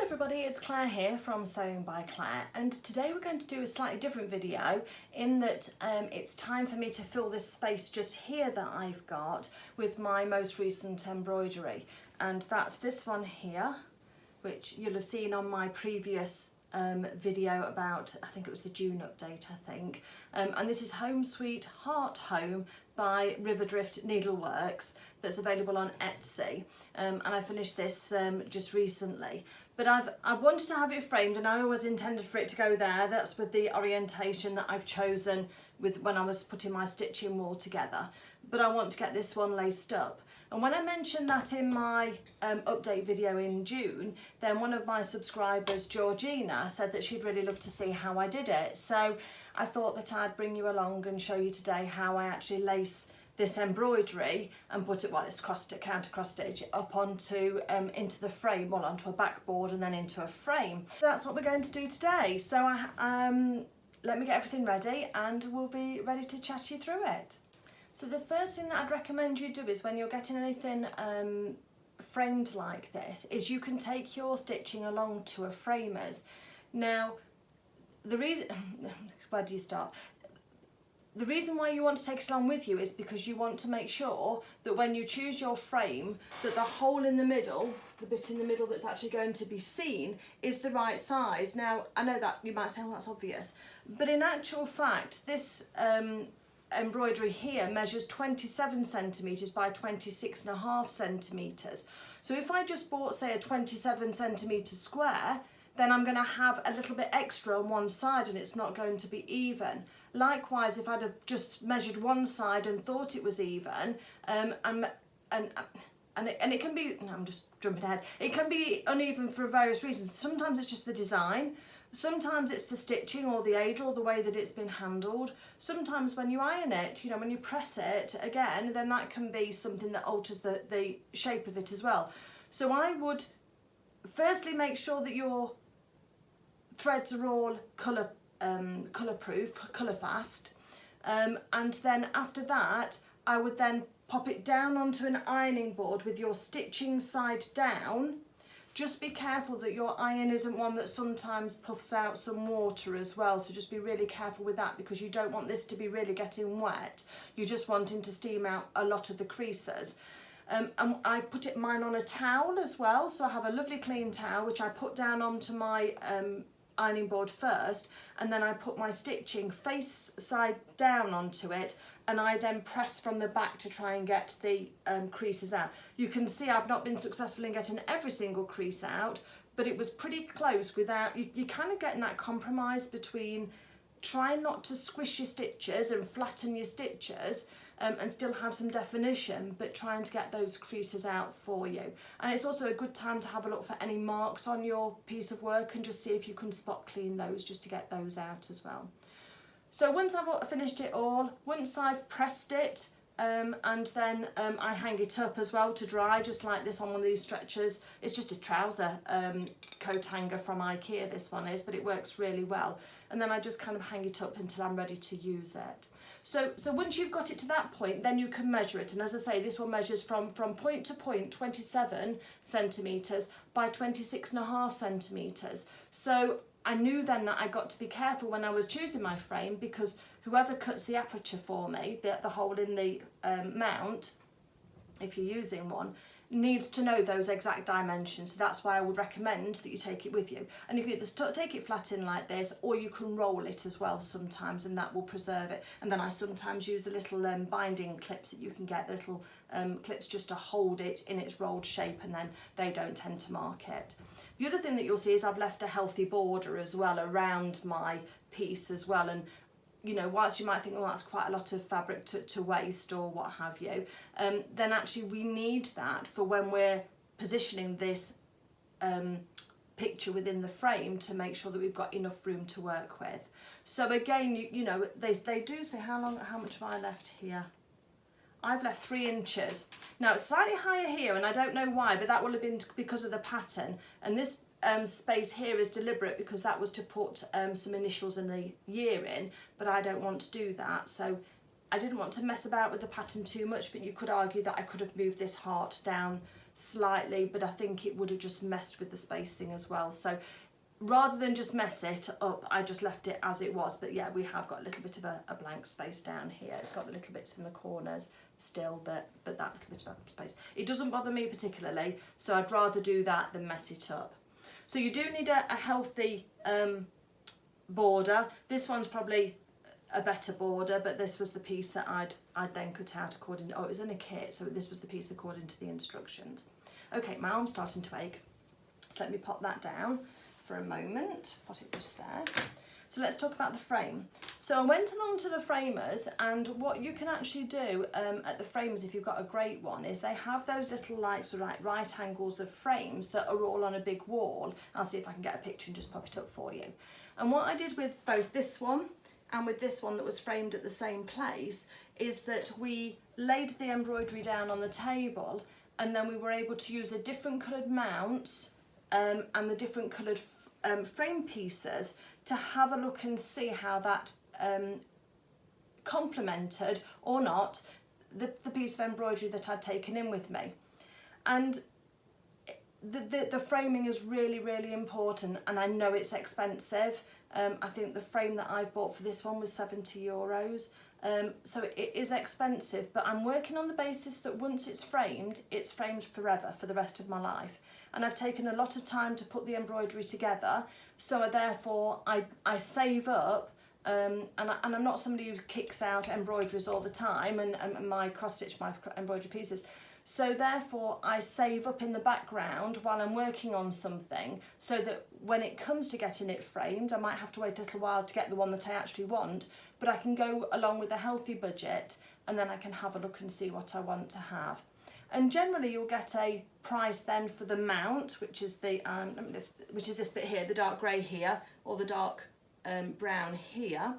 everybody, it's Claire here from Sewing by Claire, and today we're going to do a slightly different video in that it's time for me to fill this space just here that I've got with my most recent embroidery, and that's this one here, which you'll have seen on my previous video about, I think it was the June update, I think, and this is Home Sweet Heart Home by Riverdrift Needleworks that's available on Etsy, and I finished this just recently. But I wanted to have it framed, and I always intended for it to go there. That's with the orientation that I've chosen with when I was putting my stitching wall together. But I want to get this one laced up. And when I mentioned that in my update video in June, then one of my subscribers, Georgina, said that she'd really love to see how I did it. So I thought that I'd bring you along and show you today how I actually lace this embroidery and put it, well, it's counter cross stitch up onto into the frame, well, onto a backboard and then into a frame. That's what we're going to do today. So let me get everything ready and we'll be ready to chat you through it. So the first thing that I'd recommend you do is when you're getting anything framed like this, is you can take your stitching along to a framer's. Now, the reason, where do you start? The reason why you want to take it along with you is because you want to make sure that when you choose your frame, that the hole in the middle, the bit in the middle that's actually going to be seen, is the right size. Now, I know that you might say, oh, that's obvious, but in actual fact, this embroidery here measures 27 centimetres by 26.5 centimetres. So if I just bought, say, a 27 centimetre square, then I'm going to have a little bit extra on one side and it's not going to be even. Likewise, if I'd have just measured one side and thought it was even, and it can be, I'm just jumping ahead, it can be uneven for various reasons. Sometimes it's just the design, sometimes it's the stitching or the Aida or the way that it's been handled. Sometimes when you iron it, you know, when you press it again, then that can be something that alters the shape of it as well. So I would firstly make sure that your threads are all colour-proof, colour-fast, and then after that I would then pop it down onto an ironing board with your stitching side down. Just be careful that your iron isn't one that sometimes puffs out some water as well, so just be really careful with that because you don't want this to be really getting wet. You're just wanting to steam out a lot of the creases. And I put mine on a towel as well, so I have a lovely clean towel which I put down onto my ironing board first, and then I put my stitching face side down onto it, and I then press from the back to try and get the creases out. You can see I've not been successful in getting every single crease out, but it was pretty close without, you're kind of getting that compromise between trying not to squish your stitches and flatten your stitches, and still have some definition, but trying to get those creases out for you. And it's also a good time to have a look for any marks on your piece of work and just see if you can spot clean those, just to get those out as well. So once I've finished it all, once I've pressed it, and then I hang it up as well to dry, just like this on one of these stretchers. It's just a trouser coat hanger from IKEA, this one is, but it works really well. And then I just kind of hang it up until I'm ready to use it. So once you've got it to that point, then you can measure it. And as I say, this one measures from point to point 27 centimetres by 26.5 centimetres. So I knew then that I got to be careful when I was choosing my frame, because whoever cuts the aperture for me, the hole in the mount, if you're using one, needs to know those exact dimensions. So that's why I would recommend that you take it with you. And you can either take it flat in like this, or you can roll it as well sometimes, and that will preserve it. And then I sometimes use the little binding clips that you can get, the little clips just to hold it in its rolled shape, and then they don't tend to mark it. The other thing that you'll see is I've left a healthy border as well around my piece as well, and you know, whilst you might think, well, that's quite a lot of fabric to waste or what have you, then actually we need that for when we're positioning this picture within the frame to make sure that we've got enough room to work with. So again, you know, they do say how much have I left here? I've left 3 inches. Now it's slightly higher here, and I don't know why, but that will have been because of the pattern. And this space here is deliberate because that was to put some initials and the year in, but I don't want to do that. So I didn't want to mess about with the pattern too much, but you could argue that I could have moved this heart down slightly, but I think it would have just messed with the spacing as well. So rather than just mess it up, I just left it as it was. But yeah, we have got a little bit of a blank space down here. It's got the little bits in the corners still, but that little bit of space. It doesn't bother me particularly, so I'd rather do that than mess it up. So you do need a healthy border. This one's probably a better border, but this was the piece that I'd then cut out according to, oh, it was in a kit, so this was the piece according to the instructions. Okay, my arm's starting to ache, so let me pop that down for a moment, put it just there. So let's talk about the frame. So I went along to the framers, and what you can actually do at the framers, if you've got a great one, is they have those little like sort of like right angles of frames that are all on a big wall. I'll see if I can get a picture and just pop it up for you. And what I did with both this one and with this one that was framed at the same place is that we laid the embroidery down on the table, and then we were able to use the different coloured mounts and the different coloured frame pieces to have a look and see how that complemented or not the piece of embroidery that I'd taken in with me. And the framing is really, really important, and I know it's expensive. I think the frame that I've bought for this one was €70. So it is expensive, but I'm working on the basis that once it's framed forever for the rest of my life. And I've taken a lot of time to put the embroidery together, so therefore I save up, and I'm not somebody who kicks out embroideries all the time and my cross-stitch my embroidery pieces. So therefore I save up in the background while I'm working on something, so that when it comes to getting it framed, I might have to wait a little while to get the one that I actually want, but I can go along with a healthy budget, and then I can have a look and see what I want to have. And generally you'll get a price then for the mount, which is the which is this bit here, the dark grey here, or the dark brown here.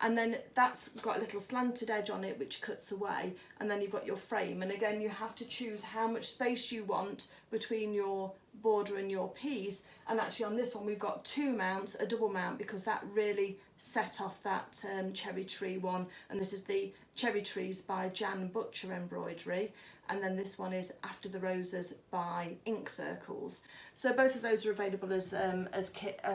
And then that's got a little slanted edge on it which cuts away, and then you've got your frame. And again, you have to choose how much space you want between your border and your piece. And actually on this one we've got two mounts, a double mount, because that really set off that cherry tree one. And this is the Cherry Trees by Jan Butcher embroidery, and then this one is After the Roses by Ink Circles. So both of those are available as kit.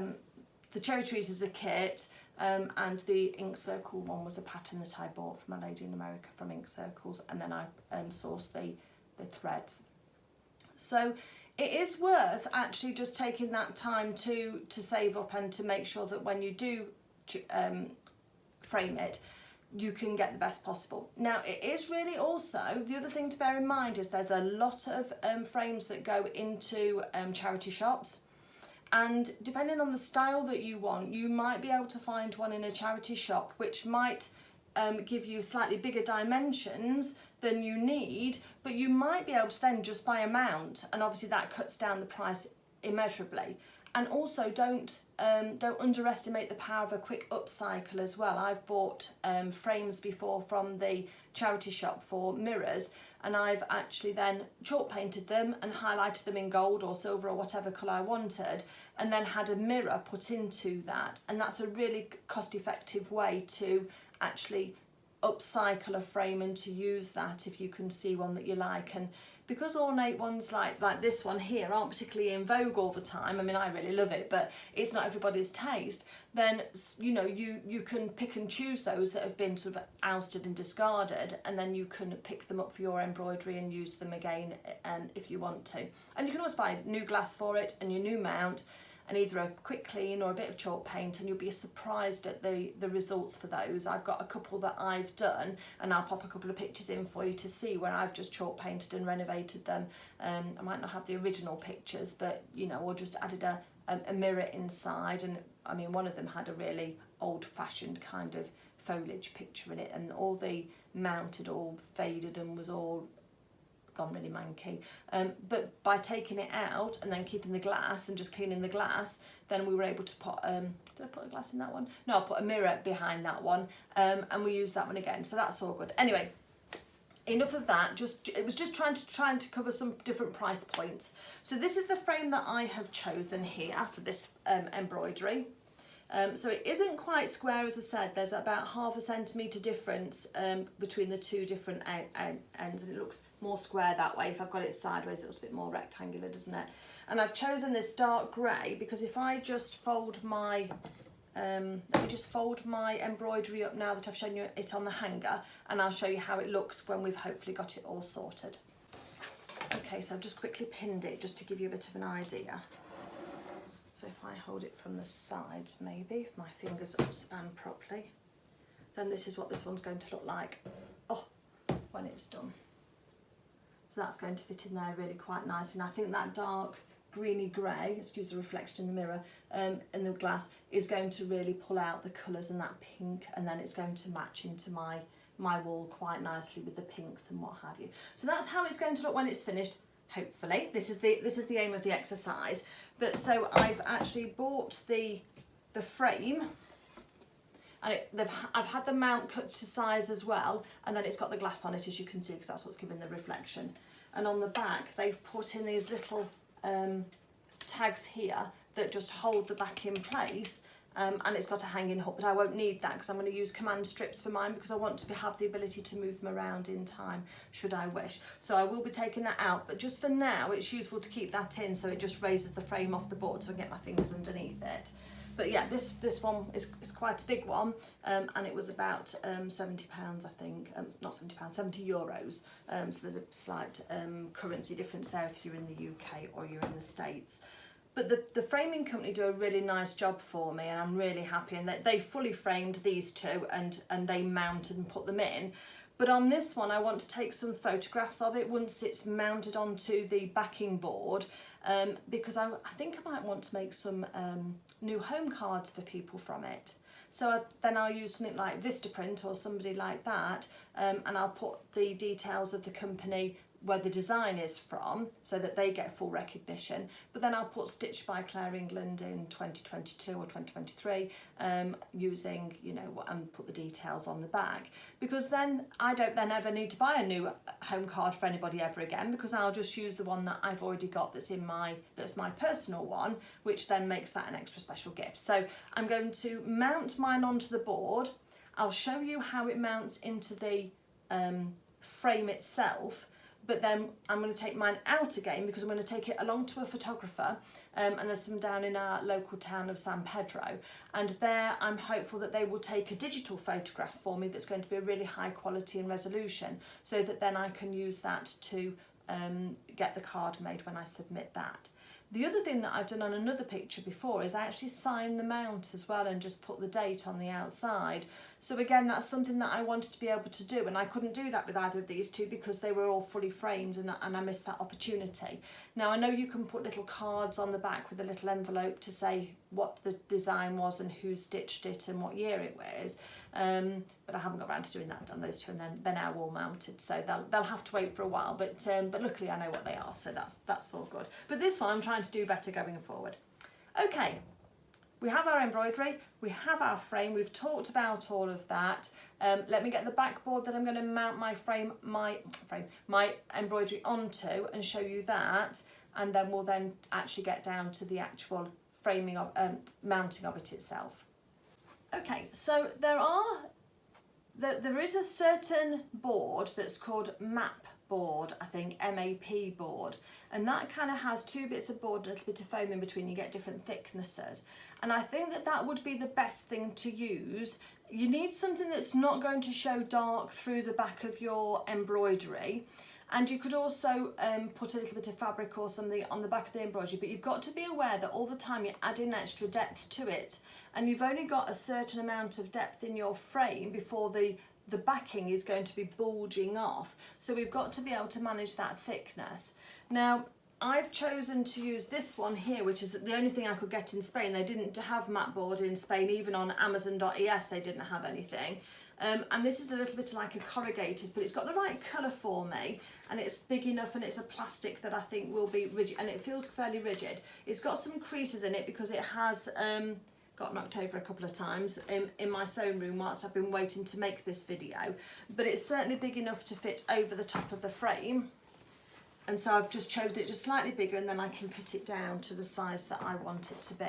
The Cherry Trees is a kit, and the Ink Circle one was a pattern that I bought from a lady in America from Ink Circles, and then I sourced the threads. So it is worth actually just taking that time to save up and to make sure that when you do frame it, you can get the best possible. Now it is really also, the other thing to bear in mind is there's a lot of frames that go into charity shops, and depending on the style that you want, you might be able to find one in a charity shop which might give you slightly bigger dimensions than you need, but you might be able to then just buy a mount, and obviously that cuts down the price immeasurably. And also don't underestimate the power of a quick upcycle as well. I've bought frames before from the charity shop for mirrors, and I've actually then chalk painted them and highlighted them in gold or silver or whatever colour I wanted, and then had a mirror put into that. And that's a really cost-effective way to actually upcycle a frame and to use that if you can see one that you like. And because ornate ones like this one here aren't particularly in vogue all the time, I mean I really love it, but it's not everybody's taste, then you know you can pick and choose those that have been sort of ousted and discarded, and then you can pick them up for your embroidery and use them again if you want to. And you can always buy new glass for it and your new mount, and either a quick clean or a bit of chalk paint, and you'll be surprised at the results for those. I've got a couple that I've done, and I'll pop a couple of pictures in for you to see where I've just chalk painted and renovated them. I might not have the original pictures, but you know, or just added a mirror inside. And I mean, one of them had a really old-fashioned kind of foliage picture in it, and all the mount had all faded and was all gone really manky, but by taking it out and then keeping the glass and just cleaning the glass, then we were able to put did I put a glass in that one? No, I put a mirror behind that one, and we used that one again, so that's all good. Anyway, enough of that. It was just trying to cover some different price points. So this is the frame that I have chosen here for this embroidery. So it isn't quite square, as I said. There's about 1/2 centimetre difference between the two different ends, and it looks more square that way. If I've got it sideways, it looks a bit more rectangular, doesn't it? And I've chosen this dark grey because if I just fold my let me just fold my embroidery up now that I've shown you it on the hanger, and I'll show you how it looks when we've hopefully got it all sorted. Okay, so I've just quickly pinned it just to give you a bit of an idea. So if I hold it from the sides, maybe, if my fingers span properly, then this is what this one's going to look like when it's done. So that's going to fit in there really quite nicely. And I think that dark greeny grey, excuse the reflection in the mirror, in the glass, is going to really pull out the colours and that pink, and then it's going to match into my wall quite nicely with the pinks and what have you. So that's how it's going to look when it's finished. Hopefully, this is the aim of the exercise. But so I've actually bought the frame, and I've had the mount cut to size as well, and then it's got the glass on it, as you can see, because that's what's giving the reflection. And on the back, they've put in these little tags here that just hold the back in place. And it's got a hanging hook, but I won't need that because I'm going to use command strips for mine because I want to have the ability to move them around in time should I wish. So I will be taking that out, but just for now it's useful to keep that in so it just raises the frame off the board so I get my fingers underneath it. But yeah, this one is quite a big one, and it was about £70, I think. Not £70, 70 euros. So there's a slight currency difference there if you're in the UK or you're in the States. But the framing company do a really nice job for me, and I'm really happy. And they fully framed these two, and they mounted and put them in. But on this one, I want to take some photographs of it once it's mounted onto the backing board, because I think I might want to make some new home cards for people from it. So then I'll use something like Vistaprint or somebody like that, and I'll put the details of the company where the design is from so that they get full recognition. But then I'll put Stitched by Claire England in 2022 or 2023 using, and put the details on the back, because then I don't then ever need to buy a new home card for anybody ever again, because I'll just use the one that I've already got that's my personal one, which then makes that an extra special gift. So I'm going to mount mine onto the board. I'll show you how it mounts into the frame itself, but then I'm going to take mine out again because I'm going to take it along to a photographer, and there's some down in our local town of San Pedro, and there I'm hopeful that they will take a digital photograph for me that's going to be a really high quality and resolution, so that then I can use that to get the card made when I submit that. The other thing that I've done on another picture before is I actually signed the mount as well and just put the date on the outside. So again, that's something that I wanted to be able to do, and I couldn't do that with either of these two because they were all fully framed, and I missed that opportunity. Now I know you can put little cards on the back with a little envelope to say what the design was and who stitched it and what year it was, but I haven't got around to doing that on those two, and they're now all mounted, so they'll have to wait for a while, but luckily I know what they are, so that's all good. But this one I'm trying to do better going forward. Okay, we have our embroidery, we have our frame, we've talked about all of that. Let me get the backboard that I'm going to mount my embroidery onto and show you that, and then we'll then actually get down to the actual framing of mounting of it itself. Okay, so there is a certain board that's called map board, I think, MAP board, and that kind of has two bits of board, a little bit of foam in between. You get different thicknesses, and I think that would be the best thing to use. You need something that's not going to show dark through the back of your embroidery, and you could also put a little bit of fabric or something on the back of the embroidery, but you've got to be aware that all the time you're adding extra depth to it, and you've only got a certain amount of depth in your frame before the backing is going to be bulging off. So we've got to be able to manage that thickness. Now, I've chosen to use this one here, which is the only thing I could get in Spain. They didn't have map board in Spain, even on Amazon.es they didn't have anything. And this is a little bit like a corrugated, but it's got the right colour for me, and it's big enough, and it's a plastic that I think will be rigid, and it feels fairly rigid. It's got some creases in it because it has got knocked over a couple of times in my sewing room whilst I've been waiting to make this video, but it's certainly big enough to fit over the top of the frame, and so I've just chosen it just slightly bigger, and then I can cut it down to the size that I want it to be.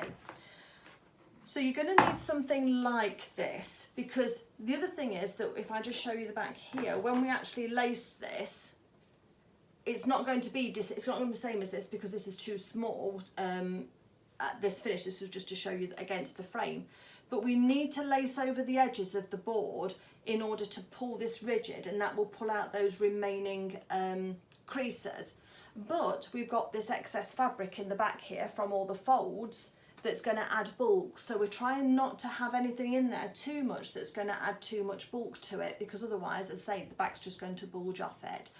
So you're going to need something like this, because the other thing is that if I just show you the back here, when we actually lace this, it's not going to be the same as this, because this is too small at this finish. This was just to show you against the frame. But we need to lace over the edges of the board in order to pull this rigid, and that will pull out those remaining creases. But we've got this excess fabric in the back here from all the folds that's going to add bulk. So we're trying not to have anything in there too much that's going to add too much bulk to it, because otherwise, as I say, the back's just going to bulge off it.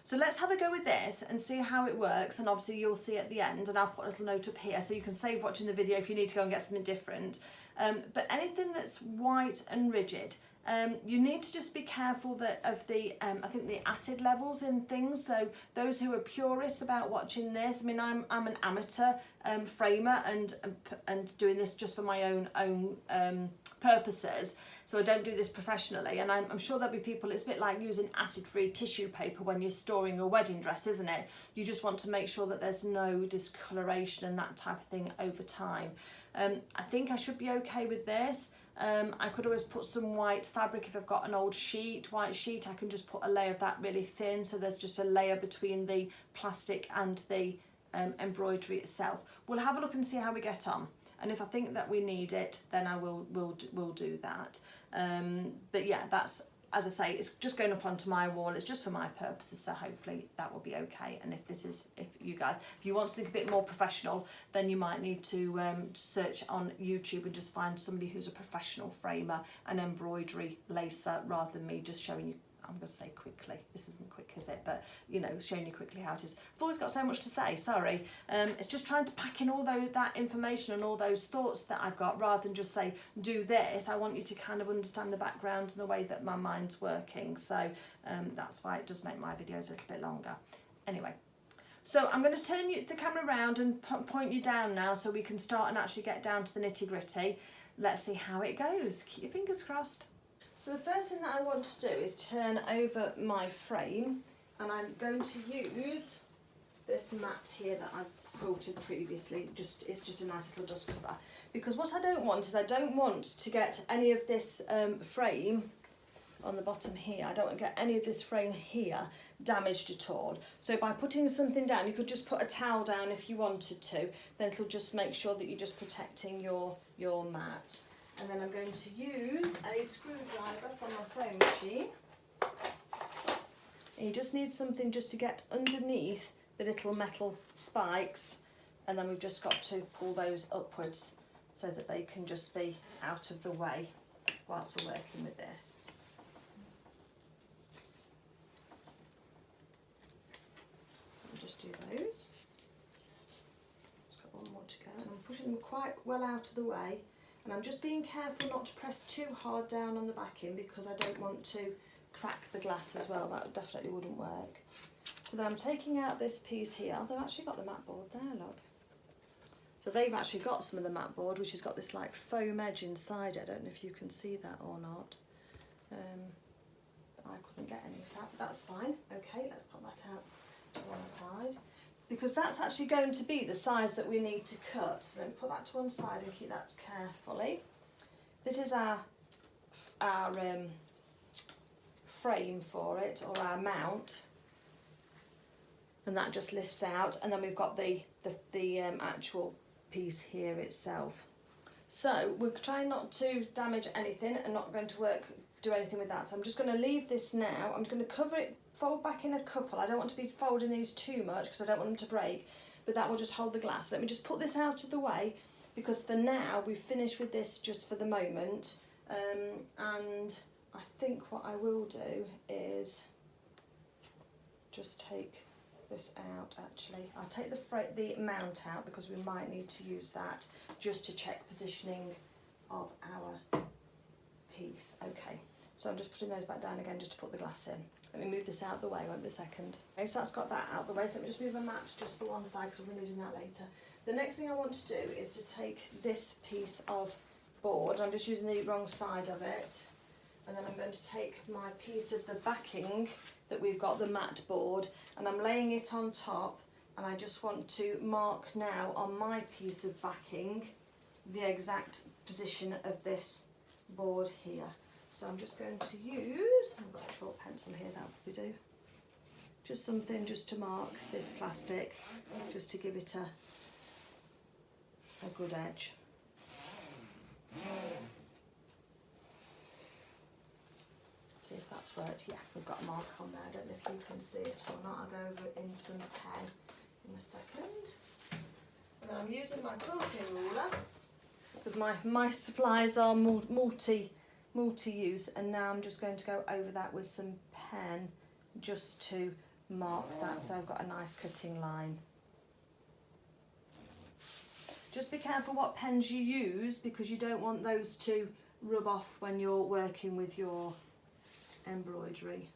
So let's have a go with this and see how it works, and obviously you'll see at the end, and I'll put a little note up here so you can save watching the video if you need to go and get something different. But anything that's white and rigid, you need to just be careful of the I think the acid levels in things. So those who are purists about watching this, I mean, I'm an amateur framer and doing this just for my own purposes. So I don't do this professionally, and I'm sure there'll be people, it's a bit like using acid-free tissue paper when you're storing a wedding dress, isn't it? You just want to make sure that there's no discoloration and that type of thing over time. I think I should be okay with this. I could always put some white fabric if I've got an old white sheet. I can just put a layer of that really thin, so there's just a layer between the plastic and the embroidery itself. We'll have a look and see how we get on, and if I think that we need it, then I will do that. But yeah, that's, as I say, it's just going up onto my wall. It's just for my purposes, so hopefully that will be okay. And if you want something a bit more professional, then you might need to search on YouTube and just find somebody who's a professional framer, an embroidery lacer, rather than me just showing you. I'm going to say quickly. This isn't quick, is it? But, you know, showing you quickly how it is. I've always got so much to say, sorry. It's just trying to pack in all that information and all those thoughts that I've got, rather than just say, do this. I want you to kind of understand the background and the way that my mind's working. So that's why it does make my videos a little bit longer. Anyway, so I'm going to turn the camera around and point you down now, so we can start and actually get down to the nitty-gritty. Let's see how it goes. Keep your fingers crossed. So the first thing that I want to do is turn over my frame, and I'm going to use this mat here that I've quilted previously. It's just a nice little dust cover, because what I don't want is I don't want to get any of this frame on the bottom here. I don't want to get any of this frame here damaged at all. So by putting something down, you could just put a towel down if you wanted to, then it'll just make sure that you're just protecting your mat. And then I'm going to use a screwdriver from my sewing machine. And you just need something just to get underneath the little metal spikes, and then we've just got to pull those upwards so that they can just be out of the way whilst we're working with this. So we'll just do those. Just got one more to go, and I'm pushing them quite well out of the way. And I'm just being careful not to press too hard down on the backing, because I don't want to crack the glass as well. That definitely wouldn't work. So then I'm taking out this piece here. They've actually got the mat board there, look. So they've actually got some of the mat board, which has got this like foam edge inside it. I don't know if you can see that or not. I couldn't get any of that, but that's fine. Okay, let's put that out to one side, because that's actually going to be the size that we need to cut. So let me put that to one side and keep that carefully. This is our frame for it, or our mount, and that just lifts out, and then we've got the actual piece here itself. So we're trying not to damage anything and not going to do anything with that. So I'm just going to leave this now. I'm going to cover it, fold back in a couple. I don't want to be folding these too much because I don't want them to break, but that will just hold the glass. Let me just put this out of the way, because for now we've finished with this just for the moment. And I think what I will do is just take this out. Actually, I'll take the mount out, because we might need to use that just to check positioning of our piece. Okay, so I'm just putting those back down again just to put the glass in. Let me move this out of the way, won't be a second. Okay, so that's got that out of the way, so let me just move a mat just for one side, because we'll be needing that later. The next thing I want to do is to take this piece of board, I'm just using the wrong side of it, and then I'm going to take my piece of the backing that we've got, the mat board, and I'm laying it on top, and I just want to mark now on my piece of backing the exact position of this board here. So I'm just going to use, I've got a short pencil here, that'll probably do. Just something just to mark this plastic, just to give it a good edge. See if that's worked. Yeah, we've got a mark on there. I don't know if you can see it or not. I'll go over it in some pen in a second. And then I'm using my quilting ruler, because my supplies are multi-use, and now I'm just going to go over that with some pen just to mark that, so I've got a nice cutting line. Just be careful what pens you use, because you don't want those to rub off when you're working with your embroidery.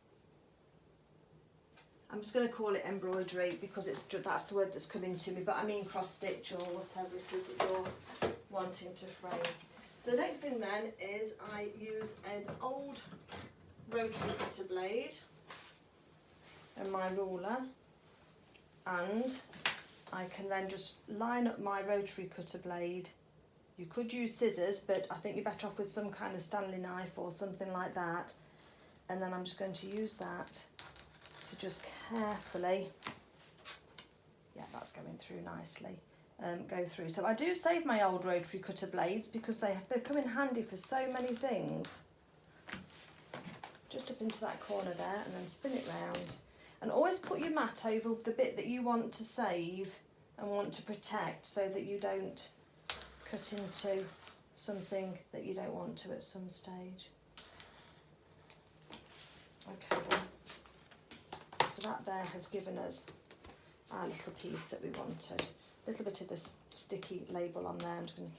I'm just going to call it embroidery because that's the word that's coming to me, but I mean cross stitch or whatever it is that you're wanting to frame. So the next thing then is I use an old rotary cutter blade and my ruler, and I can then just line up my rotary cutter blade. You could use scissors, but I think you're better off with some kind of Stanley knife or something like that. And then I'm just going to use that to just carefully, yeah, that's going through nicely, go through. So I do save my old rotary cutter blades because they come in handy for so many things. Just up into that corner there, and then spin it round. And always put your mat over the bit that you want to save and want to protect, so that you don't cut into something that you don't want to at some stage. Okay, so that there has given us our little piece that we wanted. A little bit of this sticky label on there. I'm just going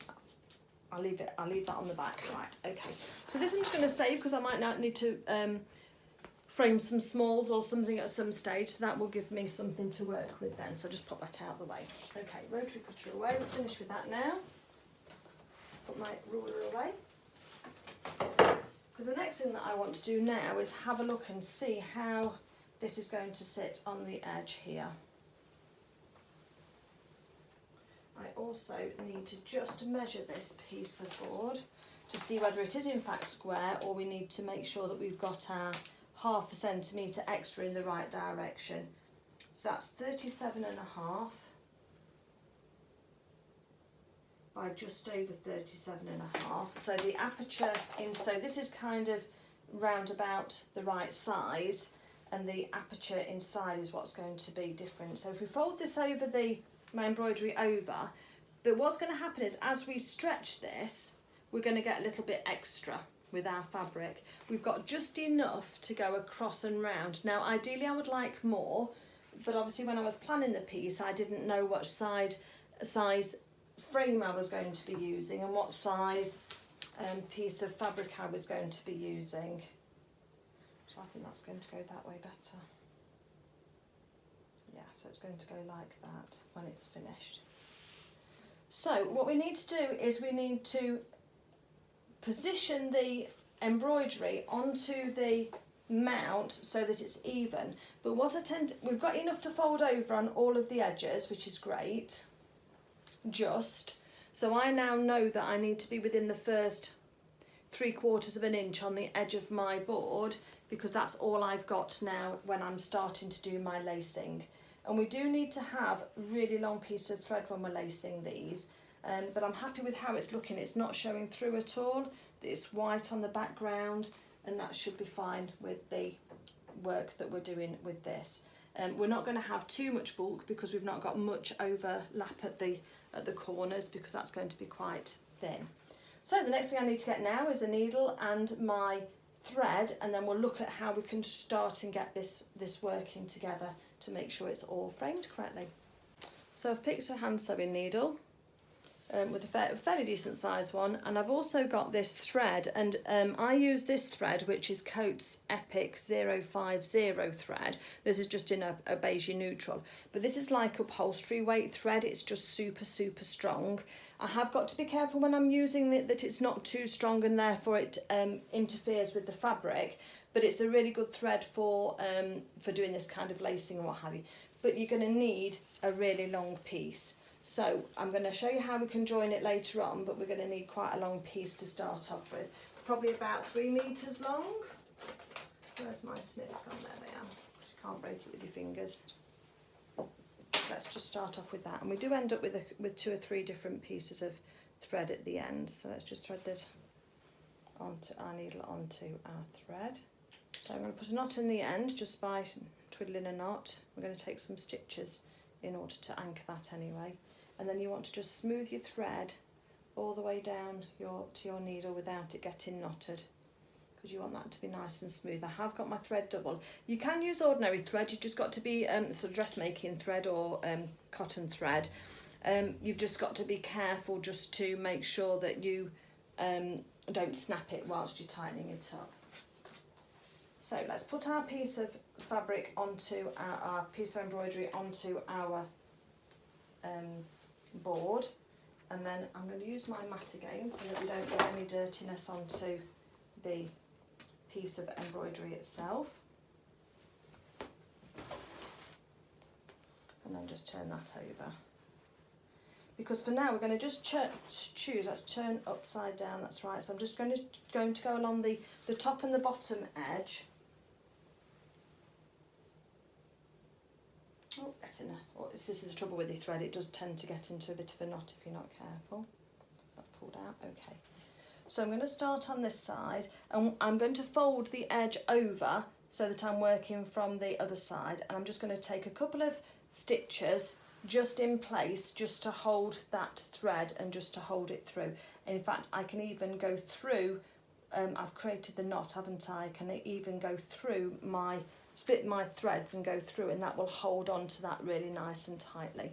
to, I'll leave that on the back. Right, okay. So this I'm just going to save because I might not need to frame some smalls or something at some stage, so that will give me something to work with then. So just pop that out of the way. Okay, rotary cutter away. We're finished with that now. Put my ruler away. Because the next thing that I want to do now is have a look and see how this is going to sit on the edge here. I also need to just measure this piece of board to see whether it is in fact square, or we need to make sure that we've got our ½ centimetre extra in the right direction. So that's 37.5 by just over 37.5. So the aperture so this is kind of round about the right size, and the aperture inside is what's going to be different. So if we fold this over my embroidery over, but what's going to happen is as we stretch this, we're going to get a little bit extra with our fabric. We've got just enough to go across and round. Now ideally I would like more, but obviously when I was planning the piece I didn't know what size frame I was going to be using and what size piece of fabric I was going to be using. So I think that's going to go that way better. Yeah, so it's going to go like that when it's finished. So what we need to do is we need to position the embroidery onto the mount so that it's even. But what we've got enough to fold over on all of the edges, which is great. So I now know that I need to be within the first 3/4 of an inch on the edge of my board, because that's all I've got now when I'm starting to do my lacing. And we do need to have a really long piece of thread when we're lacing these, but I'm happy with how it's looking. It's not showing through at all. It's white on the background, and that should be fine with the work that we're doing with this. We're not going to have too much bulk because we've not got much overlap at the corners, because that's going to be quite thin. So the next thing I need to get now is a needle and my thread, and then we'll look at how we can start and get this working together to make sure it's all framed correctly. So I've picked a hand sewing needle with a fairly decent size one, and I've also got this thread, and I use this thread, which is Coats Epic 050 thread. This is just in a beige neutral, but this is like upholstery weight thread. It's just super strong. I have got to be careful when I'm using it that it's not too strong and therefore it interferes with the fabric, but it's a really good thread for doing this kind of lacing and what have you. But you're going to need a really long piece. So I'm going to show you how we can join it later on, but we're going to need quite a long piece to start off with. Probably about 3 metres long. Where's my snips gone? There they are. You can't break it with your fingers. Let's just start off with that. And we do end up with 2 or 3 different pieces of thread at the end. So let's just thread this onto our needle onto our thread. So I'm going to put a knot in the end just by twiddling a knot. We're going to take some stitches in order to anchor that anyway. And then you want to just smooth your thread all the way down to your needle without it getting knotted, because you want that to be nice and smooth. I have got my thread double. You can use ordinary thread, you've just got to be sort of dressmaking thread or cotton thread. You've just got to be careful just to make sure that you don't snap it whilst you're tightening it up. So let's put our piece of fabric onto our piece of embroidery onto our board, and then I'm going to use my mat again so that we don't get any dirtiness onto the piece of embroidery itself, and then just turn that over, because for now we're going to just choose, let's turn upside down, that's right. So I'm just going to go along the top and the bottom edge. Oh, if this is the trouble with the thread, it does tend to get into a bit of a knot if you're not careful. That pulled out, okay. So I'm going to start on this side, and I'm going to fold the edge over so that I'm working from the other side, and I'm just going to take a couple of stitches just in place just to hold that thread and just to hold it through. And in fact, I can even go through, I've created the knot, haven't I? I can even go through split my threads and go through, and that will hold on to that really nice and tightly.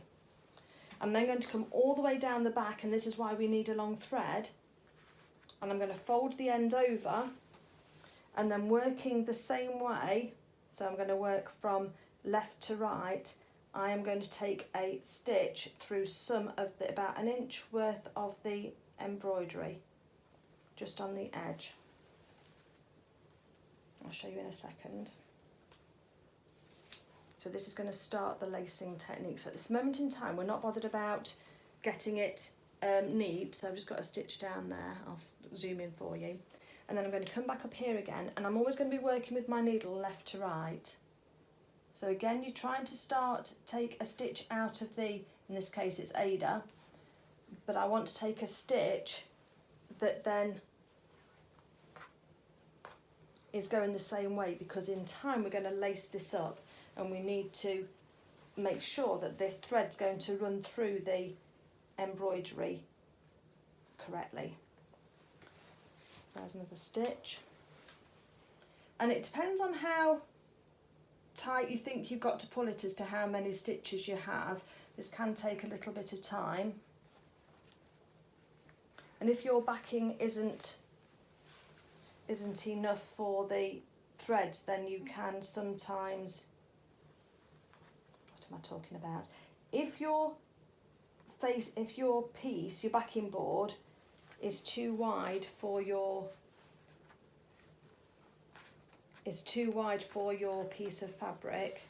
I'm then going to come all the way down the back, and this is why we need a long thread, and I'm going to fold the end over, and then working the same way, so I'm going to work from left to right, I am going to take a stitch through some of about an inch worth of the embroidery just on the edge. I'll show you in a second. So this is going to start the lacing technique. So at this moment in time, we're not bothered about getting it neat. So I've just got a stitch down there. I'll zoom in for you. And then I'm going to come back up here again. And I'm always going to be working with my needle left to right. So again, you're trying to take a stitch out of in this case it's Aida. But I want to take a stitch that then is going the same way, because in time we're going to lace this up. And we need to make sure that the thread's going to run through the embroidery correctly. There's another stitch. And it depends on how tight you think you've got to pull it as to how many stitches you have. This can take a little bit of time. And if your backing isn't enough for the threads, then you can sometimes, what am I talking about? If your piece, your backing board, is too wide for your piece of fabric,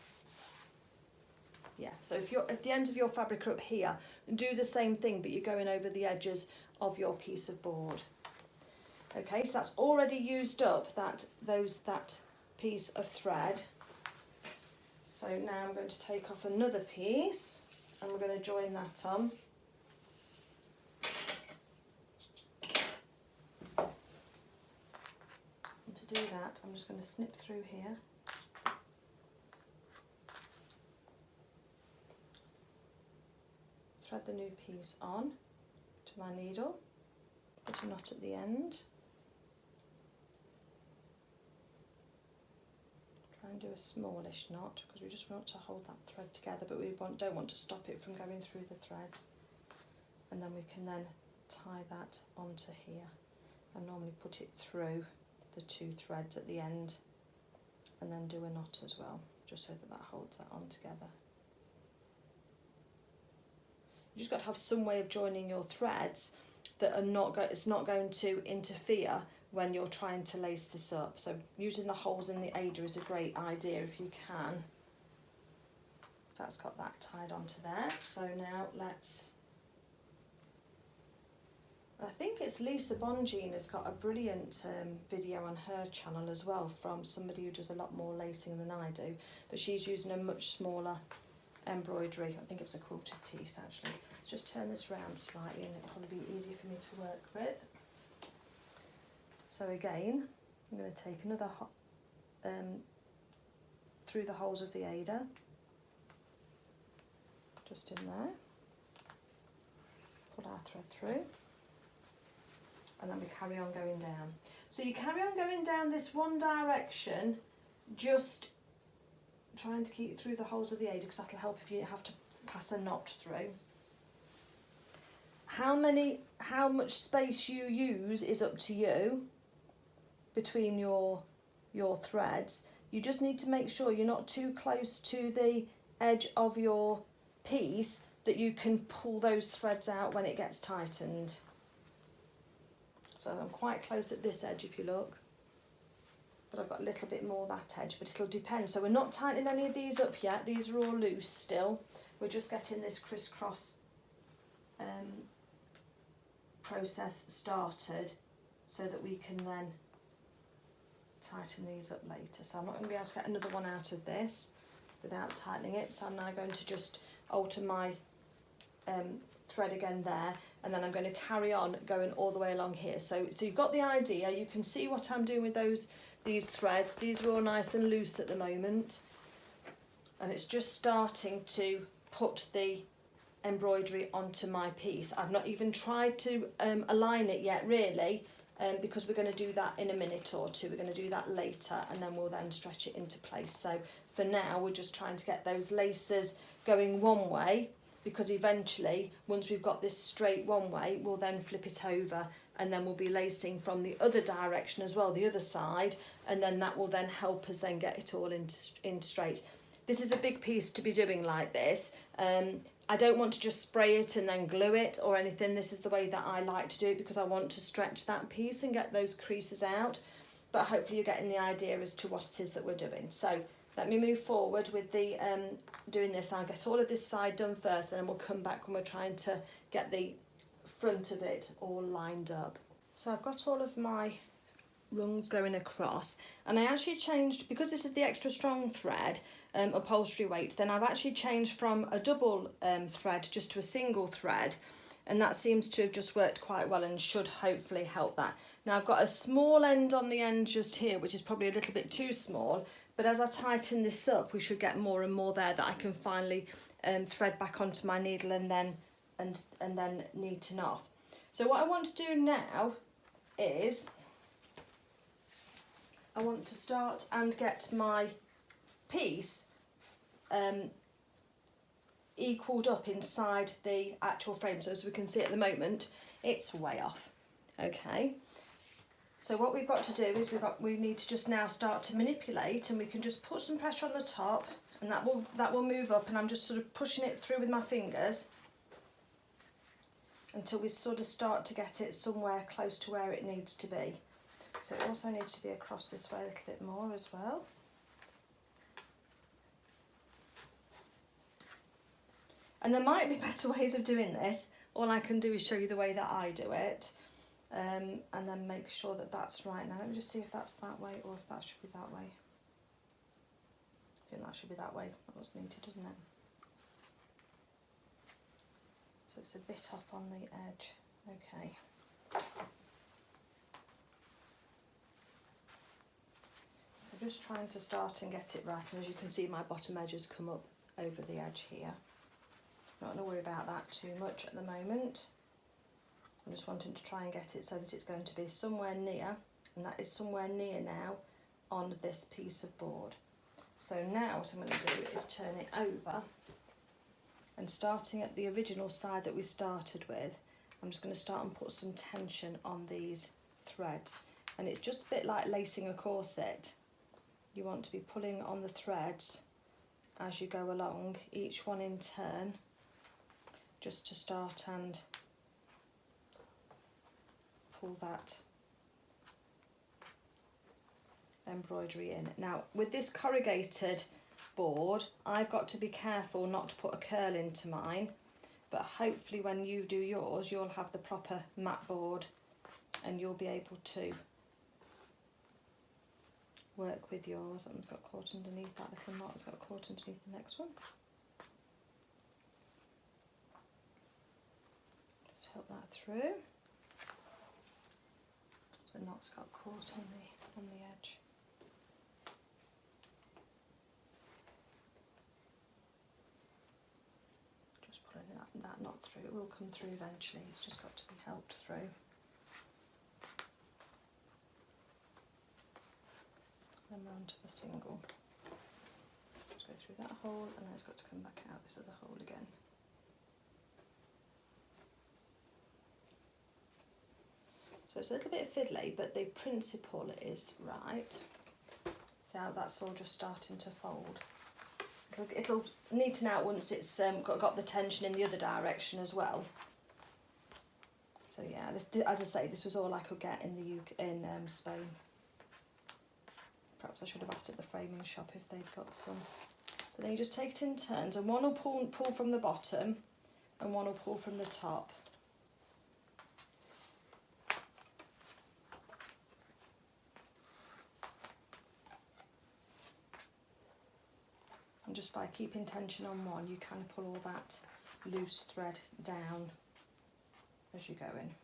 yeah. So if the ends of your fabric are up here, do the same thing, but you're going over the edges of your piece of board. Okay, so that's already used up that piece of thread. So now I'm going to take off another piece, and we're going to join that on. And to do that, I'm just going to snip through here. Thread the new piece on to my needle, put a knot at the end. And do a smallish knot, because we just want to hold that thread together, but we don't want to stop it from going through the threads. And then we can then tie that onto here. I normally put it through the 2 threads at the end, and then do a knot as well, just so that holds that on together. You just got to have some way of joining your threads that are it's not going to interfere when you're trying to lace this up. So using the holes in the Aida is a great idea if you can. That's got that tied onto there. So now let's I think it's Lisa Bongine has got a brilliant video on her channel as well from somebody who does a lot more lacing than I do, but she's using a much smaller embroidery. I think it was a quilted piece actually. Just turn this round slightly and it'll probably be easier for me to work with. So again, I'm going to take another through the holes of the Aida, just in there, pull our thread through, and then we carry on going down. So you carry on going down this one direction, just trying to keep through the holes of the Aida because that'll help if you have to pass a knot through. How much space you use is up to you between your threads. You just need to make sure you're not too close to the edge of your piece that you can pull those threads out when it gets tightened. So I'm quite close at this edge if you look, but I've got a little bit more that edge, but it'll depend. So we're not tightening any of these up yet. These are all loose still. We're just getting this crisscross process started so that we can then tighten these up later. So I'm not going to be able to get another one out of this without tightening it. So I'm now going to just alter my thread again there, and then I'm going to carry on going all the way along here. So you've got the idea. You can see what I'm doing with these threads. These are all nice and loose at the moment, and it's just starting to put the embroidery onto my piece. I've not even tried to align it yet really, because we're going to do that in a minute or two. We're going to do that later, and then we'll then stretch it into place. So for now we're just trying to get those laces going one way, because eventually once we've got this straight one way, we'll then flip it over and then we'll be lacing from the other direction as well, the other side, and then that will then help us then get it all into straight. This is a big piece to be doing like this. I don't want to just spray it and then glue it or anything. This is the way that I like to do it because I want to stretch that piece and get those creases out. But hopefully you're getting the idea as to what it is that we're doing. So let me move forward with the doing this. I'll get all of this side done first, and then we'll come back when we're trying to get the front of it all lined up. So I've got all of my rungs going across, and I actually changed, because this is the extra strong thread, upholstery weight, then I've actually changed from a double thread just to a single thread, and that seems to have just worked quite well and should hopefully help that. Now I've got a small end on the end just here, which is probably a little bit too small, but as I tighten this up we should get more and more there that I can finally thread back onto my needle and then neaten off. So what I want to do now is I want to start and get my piece equaled up inside the actual frame. So as we can see at the moment, it's way off. Okay, so what we've got to do is we need to just now start to manipulate, and we can just put some pressure on the top, and that will move up, and I'm just sort of pushing it through with my fingers until we sort of start to get it somewhere close to where it needs to be. So it also needs to be across this way a little bit more as well. And there might be better ways of doing this. All I can do is show you the way that I do it, and then make sure that that's right. Now let me just see if that's that way or if that should be that way. I think that should be that way. That was neater, doesn't it? So it's a bit off on the edge. Okay. So just trying to start and get it right, and as you can see my bottom edge has come up over the edge here. Not going to worry about that too much at the moment. I'm just wanting to try and get it so that it's going to be somewhere near, and that is somewhere near now on this piece of board. So now what I'm going to do is turn it over, and starting at the original side that we started with, I'm just going to start and put some tension on these threads. And it's just a bit like lacing a corset. You want to be pulling on the threads as you go along, each one in turn, just to start and pull that embroidery in. Now with this corrugated board, I've got to be careful not to put a curl into mine, but hopefully when you do yours you'll have the proper mat board and you'll be able to work with yours. That one's got caught underneath, that little knot has got caught underneath the next one. Just help that through. So the knot's got caught on the edge. Just pulling that knot through. It will come through eventually, it's just got to be helped through. Then round to the single. Just go through that hole and then it's got to come back out this other hole again. So it's a little bit fiddly, but the principle is right. See how that's all just starting to fold. It'll neaten out once it's got the tension in the other direction as well. So yeah, this, as I say, this was all I could get in the UK, in Spain. Perhaps I should have asked at the framing shop if they'd got some. But then you just take it in turns, and one will pull from the bottom, and one will pull from the top. And just by keeping tension on one, you can pull all that loose thread down as you go in.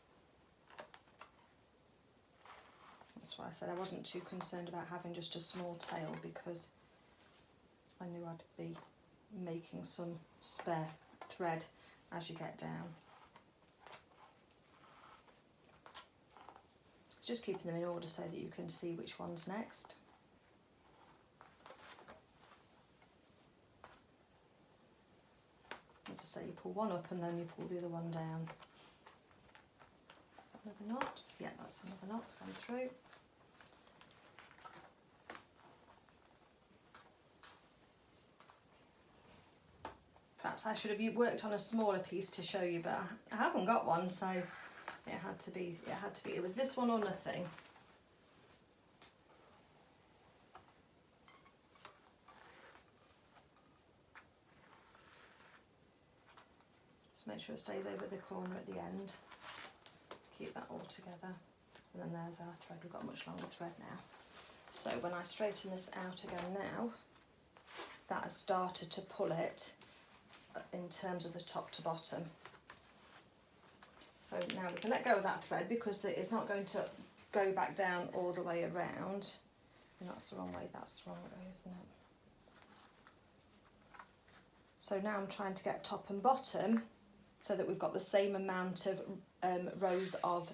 That's why I said I wasn't too concerned about having just a small tail, because I knew I'd be making some spare thread as you get down. It's just keeping them in order so that you can see which one's next. As I say, you pull one up and then you pull the other one down. Is that another knot? Yeah, that's another knot, it's gone through. Perhaps I should have worked on a smaller piece to show you, but I haven't got one, so it had to be. It was this one or nothing. Just make sure it stays over the corner at the end to keep that all together. And then there's our thread. We've got a much longer thread now. So when I straighten this out again now, that has started to pull it in terms of the top to bottom. So now we can let go of that thread because it's not going to go back down all the way around. And that's the wrong way, that's the wrong way, isn't it? So now I'm trying to get top and bottom so that we've got the same amount of rows of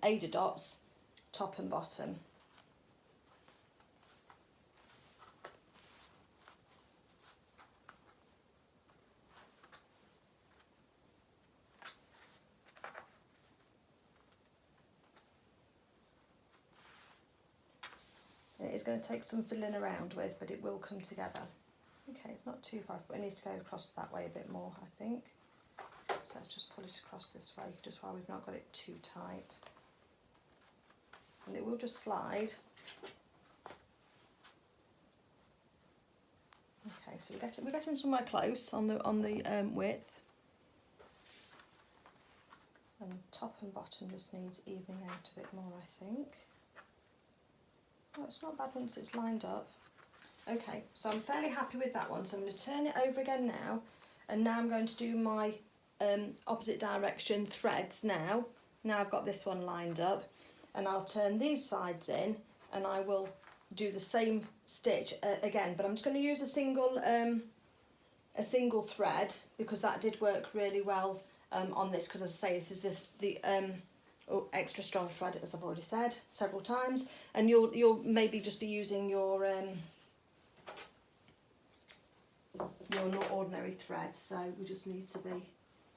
Aida dots, top and bottom. It is going to take some fiddling around with, but it will come together. Okay, it's not too far, but it needs to go across that way a bit more, I think. So let's just pull it across this way, just while we've not got it too tight. And it will just slide. Okay, so we're getting somewhere close on the width. And top and bottom just needs evening out a bit more, I think. Oh, it's not bad once it's lined up. Okay, so I'm fairly happy with that one. So I'm going to turn it over again now, and now I'm going to do my opposite direction threads now. Now I've got this one lined up, and I'll turn these sides in, and I will do the same stitch again. But I'm just going to use a single thread because that did work really well on this. Because as I say, this is the extra strong thread, as I've already said several times, and you'll maybe just be using your not ordinary thread, so we just need to be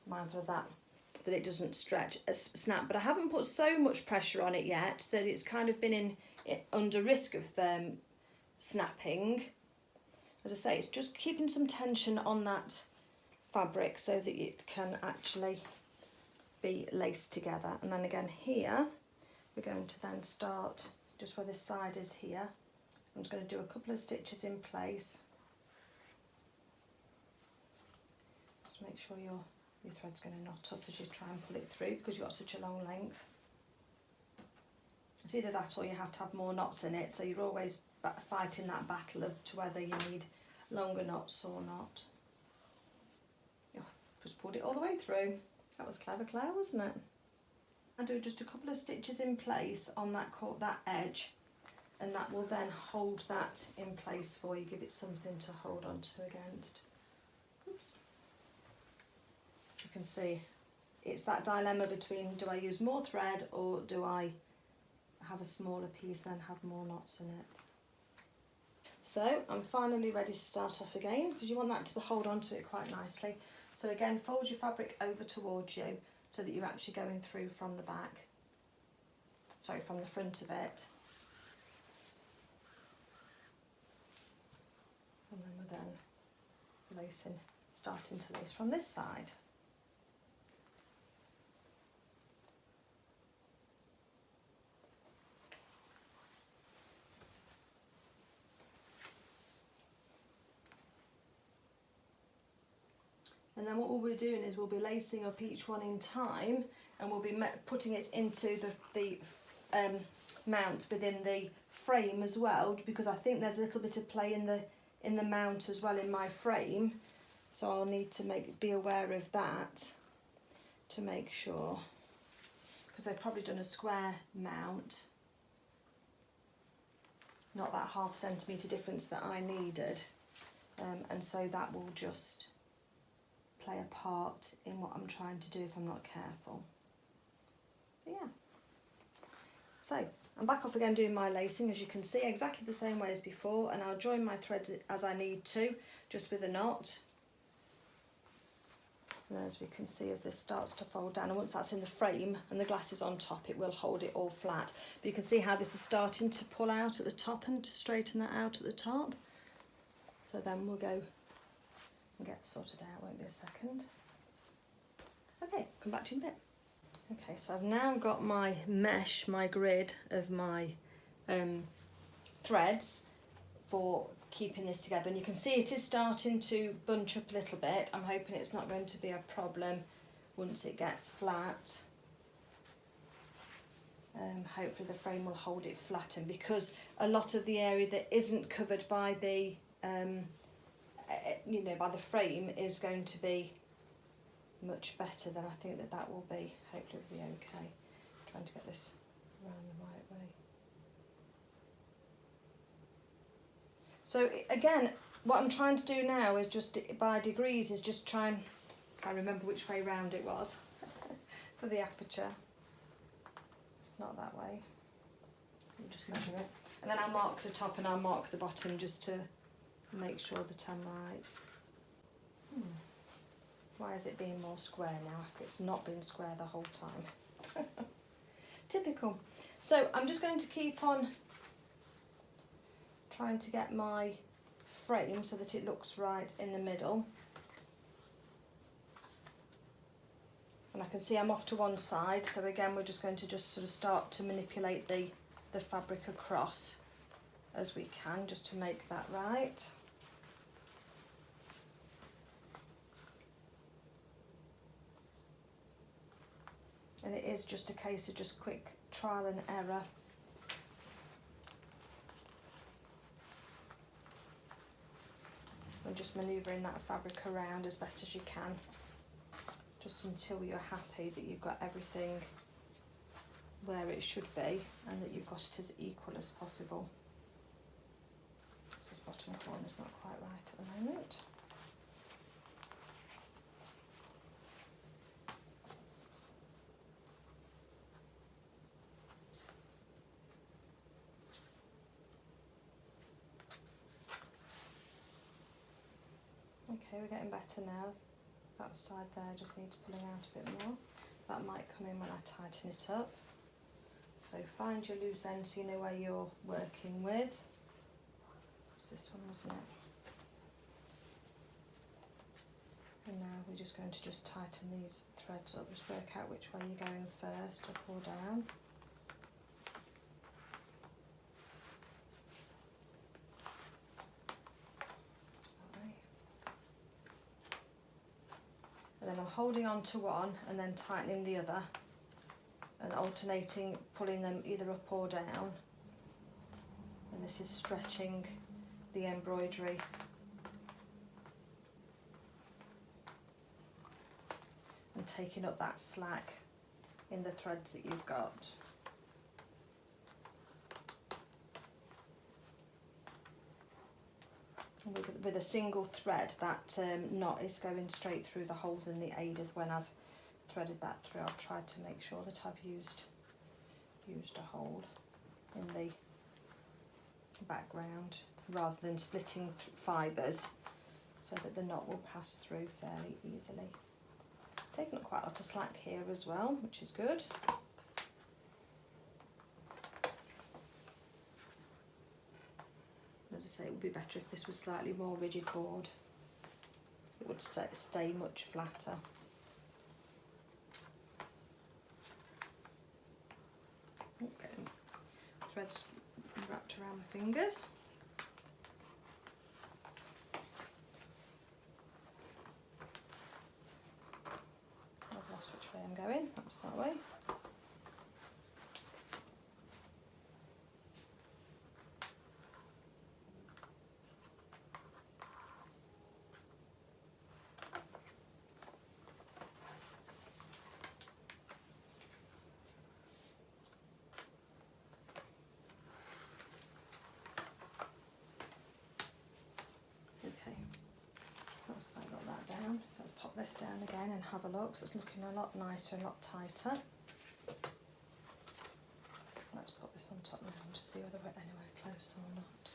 mindful of that it doesn't snap. But I haven't put so much pressure on it yet that it's kind of been under risk of snapping. As I say, it's just keeping some tension on that fabric so that it can actually be laced together. And then again here, we're going to then start just where this side is here. I'm just going to do a couple of stitches in place. Just make sure you're your thread's going to knot up as you try and pull it through because you've got such a long length. It's either that or you have to have more knots in it, so you're always fighting that battle of to whether you need longer knots or not. Oh, just pulled it all the way through. That was clever, Claire, wasn't it? And do just a couple of stitches in place on that edge, and that will then hold that in place for you, give it something to hold on to against. Oops. You can see it's that dilemma between, do I use more thread or do I have a smaller piece then have more knots in it? So I'm finally ready to start off again, because you want that to hold on to it quite nicely. So again, fold your fabric over towards you so that you're actually going through from the back, sorry, from the front of it. And then we're then lacing, starting to lace from this side. And then what we'll be doing is we'll be lacing up each one in time, and we'll be putting it into the mount within the frame as well, because I think there's a little bit of play in the mount as well in my frame, so I'll need to be aware of that to make sure, because they've probably done a square mount, not that ½ centimetre difference that I needed, and so that will just play a part in what I'm trying to do if I'm not careful. But yeah, so I'm back off again doing my lacing, as you can see, exactly the same way as before, and I'll join my threads as I need to, just with a knot. And as we can see, as this starts to fold down, and once that's in the frame and the glass is on top, it will hold it all flat. But you can see how this is starting to pull out at the top and to straighten that out at the top. So then we'll go and get sorted out, won't be a second. Okay, come back to you in a bit. Okay, so I've now got my mesh, my grid of my threads for keeping this together, and you can see it is starting to bunch up a little bit. I'm hoping it's not going to be a problem once it gets flat. Hopefully the frame will hold it flat, and because a lot of the area that isn't covered by the by the frame is going to be much better, then I think that will be, hopefully it'll be okay. I'm trying to get this around the right way. So again, what I'm trying to do now is just by degrees is just try and, I remember which way round it was for the aperture. It's not that way. You just measure it. And then I'll mark the top and I'll mark the bottom just to make sure that I'm right. Why is it being more square now after it's not been square the whole time? Typical. So I'm just going to keep on trying to get my frame so that it looks right in the middle. And I can see I'm off to one side, so again we're just going to sort of start to manipulate the fabric across as we can, just to make that right. And it is just a case of just quick trial and error. And just manoeuvring that fabric around as best as you can, just until you're happy that you've got everything where it should be and that you've got it as equal as possible. This bottom corner is not quite right at the moment. Okay, we're getting better now. That side there just needs pulling out a bit more. That might come in when I tighten it up. So find your loose end so you know where you're working with. It's this one, wasn't it? And now we're just going to just tighten these threads up. Just work out which way you're going first, up or down. And then I'm holding on to one and then tightening the other and alternating, pulling them either up or down. And this is stretching the embroidery. And taking up that slack in the threads that you've got. And with a single thread, that knot is going straight through the holes in the Aida. When I've threaded that through, I've tried to make sure that I've used a hole in the background rather than splitting fibres, so that the knot will pass through fairly easily. Taking up quite a lot of slack here as well, which is good. As I say, it would be better if this was slightly more rigid board. It would stay much flatter. Getting threads wrapped around my fingers. I've lost which way I'm going. That's that way. So let's pop this down again and have a look. So it's looking a lot nicer, a lot tighter. Let's put this on top now and just see whether we're anywhere close or not.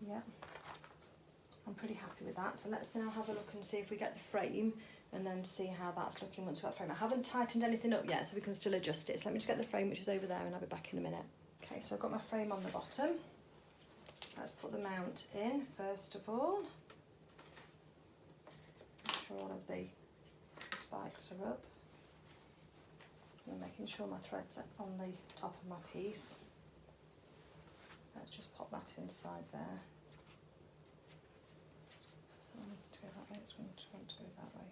Yeah, I'm pretty happy with that. So let's now have a look and see if we get the frame and then see how that's looking once we've got the frame. I haven't tightened anything up yet, so we can still adjust it. So let me just get the frame, which is over there, and I'll be back in a minute. Okay, so I've got my frame on the bottom. Let's put the mount in first of all. Make sure all of the spikes are up. And making sure my thread's on the top of my piece. Let's just pop that inside there. So I want to go that way, it's going to want to go that way.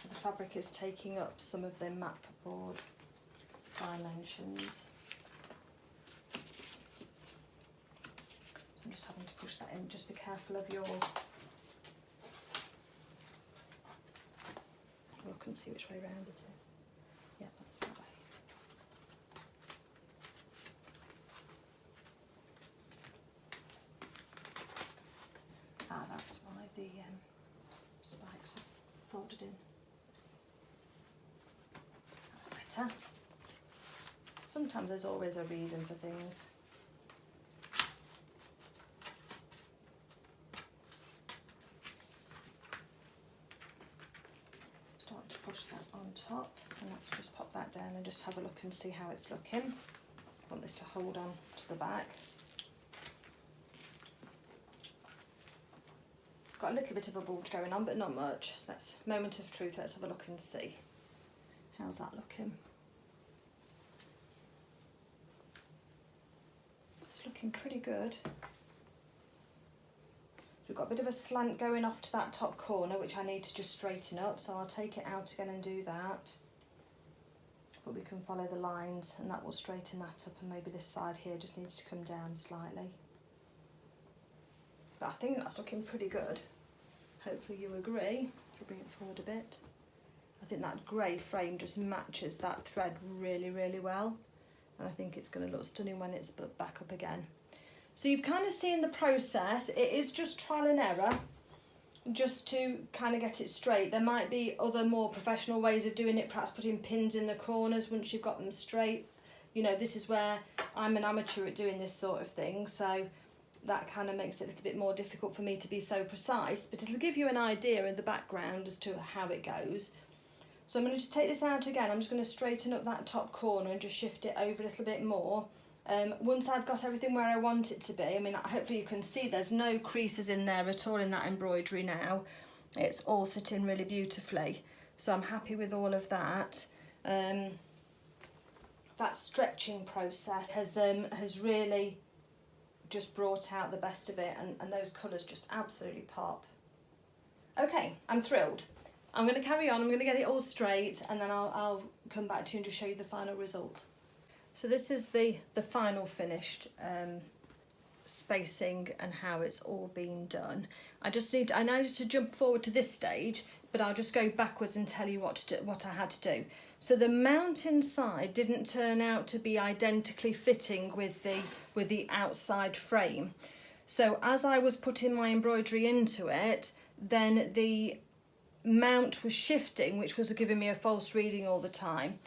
The fabric is taking up some of the map board dimensions. So I'm just having to push that in. Just be careful of your look and see which way round it is. Yeah, that's that way. Ah, that's why the spikes are folded in. Sometimes there's always a reason for things. Start to push that on top, and let's just pop that down and just have a look and see how it's looking. I want this to hold on to the back. Got a little bit of a bulge going on, but not much. So that's moment of truth. Let's have a look and see. How's that looking? It's looking pretty good. We've got a bit of a slant going off to that top corner, which I need to just straighten up, so I'll take it out again and do that. But we can follow the lines and that will straighten that up, and maybe this side here just needs to come down slightly. But I think that's looking pretty good. Hopefully you agree. If we bring it forward a bit. I think that grey frame just matches that thread really, really well. And I think it's going to look stunning when it's put back up again. So you've kind of seen the process. It is just trial and error, just to kind of get it straight. There might be other more professional ways of doing it, perhaps putting pins in the corners once you've got them straight. You know, this is where I'm an amateur at doing this sort of thing, so that kind of makes it a little bit more difficult for me to be so precise, but it'll give you an idea in the background as to how it goes. So I'm going to just take this out again. I'm just going to straighten up that top corner and just shift it over a little bit more. Once I've got everything where I want it to be, I mean, hopefully you can see there's no creases in there at all in that embroidery now. It's all sitting really beautifully. So I'm happy with all of that. That that stretching process has really just brought out the best of it, and those colours just absolutely pop. Okay, I'm thrilled. I'm going to carry on, I'm going to get it all straight, and then I'll come back to you and just show you the final result. So this is the final finished spacing and how it's all been done. I needed to jump forward to this stage, but I'll just go backwards and tell you what I had to do. So the mount inside didn't turn out to be identically fitting with the outside frame. So as I was putting my embroidery into it, then the mount was shifting, which was giving me a false reading all the time.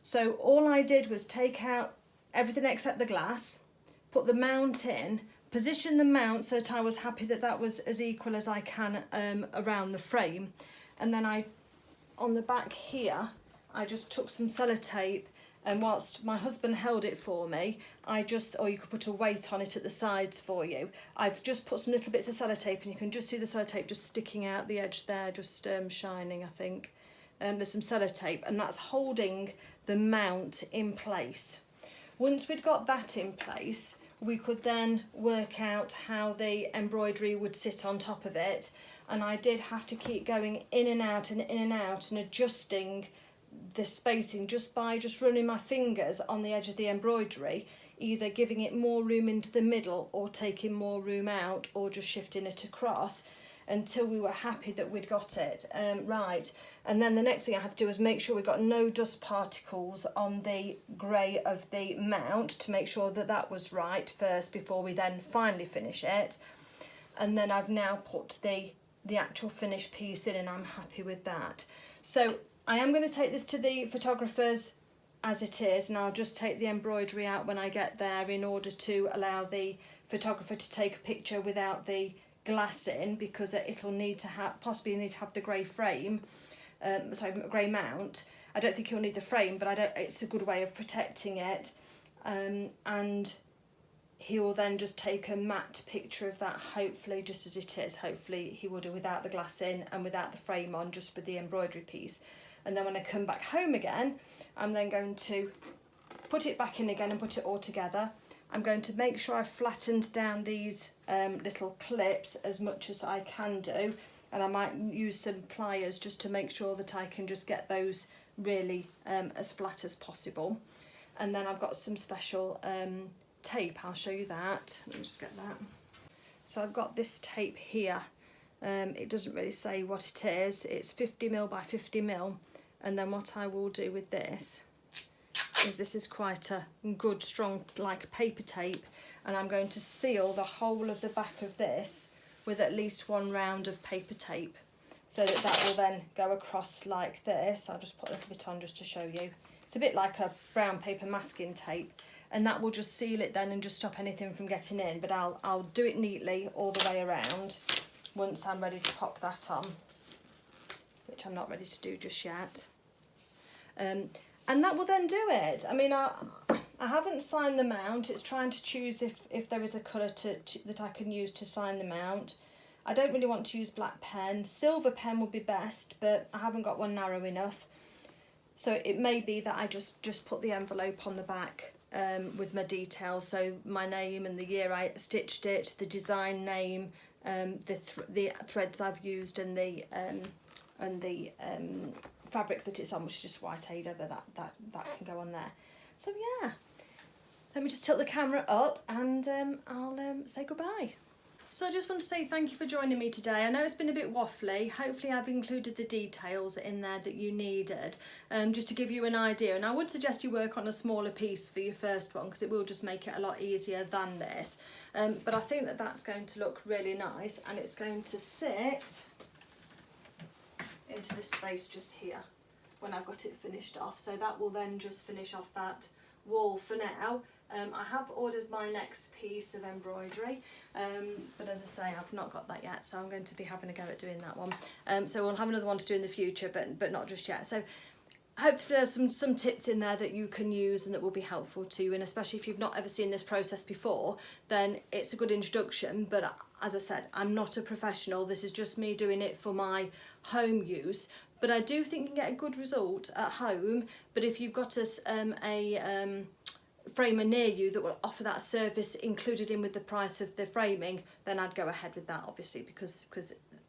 So all I did was take out everything except the glass, put the mount in, position the mount so that I was happy that that was as equal as I can around the frame. And then on the back here, I just took some sellotape, and whilst my husband held it for me, or you could put a weight on it at the sides for you, I've just put some little bits of sellotape, and you can just see the sellotape just sticking out the edge there, just shining, I think. There's some sellotape, and that's holding the mount in place. Once we'd got that in place, we could then work out how the embroidery would sit on top of it, and I did have to keep going in and out and in and out and adjusting the spacing just by running my fingers on the edge of the embroidery, either giving it more room into the middle or taking more room out, or just shifting it across until we were happy that we'd got it right. And then the next thing I had to do was make sure we got no dust particles on the grey of the mount, to make sure that that was right first before we then finally finish it. And then I've now put the actual finished piece in, and I'm happy with that. So I am going to take this to the photographers as it is, and I'll just take the embroidery out when I get there in order to allow the photographer to take a picture without the glass in, because it'll need to possibly need to have the grey frame, grey mount. I don't think he'll need the frame, but it's a good way of protecting it, and he will then just take a matte picture of that, hopefully just as it is. Hopefully he will do without the glass in and without the frame on, just with the embroidery piece. And then when I come back home again, I'm then going to put it back in again and put it all together. I'm going to make sure I've flattened down these little clips as much as I can do, and I might use some pliers just to make sure that I can just get those really as flat as possible. And then I've got some special tape, I'll show you that. Let me just get that. So I've got this tape here. It doesn't really say what it is. It's 50mm by 50mm. And then what I will do with this is quite a good strong like paper tape, and I'm going to seal the whole of the back of this with at least one round of paper tape, so that will then go across like this. I'll just put a little bit on just to show you. It's a bit like a brown paper masking tape, and that will just seal it then and just stop anything from getting in. But I'll do it neatly all the way around once I'm ready to pop that on, which I'm not ready to do just yet. And that will then do it. I mean, I haven't signed the mount. It's trying to choose if there is a colour that I can use to sign the mount. I don't really want to use black pen. Silver pen would be best, but I haven't got one narrow enough. So it may be that I just put the envelope on the back with my details. So my name and the year I stitched it, the design name, the threads I've used, and the fabric that it's on, which is just white Aida, but that can go on there. So yeah, let me just tilt the camera up and I'll say goodbye. So I just want to say thank you for joining me today. I know it's been a bit waffly. Hopefully I've included the details in there that you needed, just to give you an idea. And I would suggest you work on a smaller piece for your first one, because it will just make it a lot easier than this. But I think that that's going to look really nice, and it's going to sit into this space just here when I've got it finished off. So that will then just finish off that wall for now. I have ordered my next piece of embroidery, but as I say, I've not got that yet, so I'm going to be having a go at doing that one. So we'll have another one to do in the future, but not just yet. So hopefully there's some tips in there that you can use and that will be helpful to you, and especially if you've not ever seen this process before, then it's a good introduction. But as I said, I'm not a professional. This is just me doing it for my home use, but I do think you can get a good result at home. But if you've got a framer near you that will offer that service included in with the price of the framing, then I'd go ahead with that, obviously, because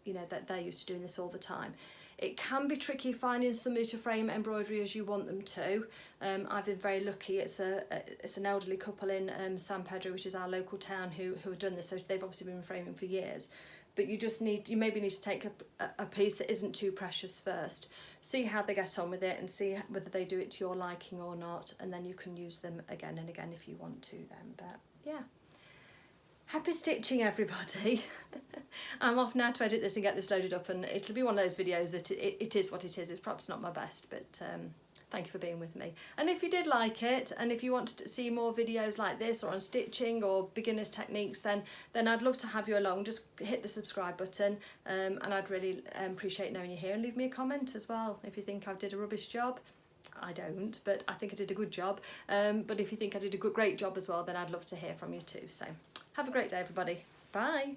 you know that they're used to doing this all the time. It can be tricky finding somebody to frame embroidery as you want them to. I've been very lucky. It's an elderly couple in San Pedro, which is our local town, who have done this. So they've obviously been framing for years. But you maybe need to take a piece that isn't too precious first, see how they get on with it, and see whether they do it to your liking or not, and then you can use them again and again if you want to then. But yeah, happy stitching, everybody. I'm off now to edit this and get this loaded up, and it'll be one of those videos that it is what it is. It's perhaps not my best, but thank you for being with me. And if you did like it, and if you want to see more videos like this or on stitching or beginners techniques, then I'd love to have you along. Just hit the subscribe button, and I'd really appreciate knowing you're here, and leave me a comment as well if you think I did a rubbish job. I don't, but I think I did a good job. But if you think I did a great job as well, then I'd love to hear from you too. So have a great day, everybody. Bye.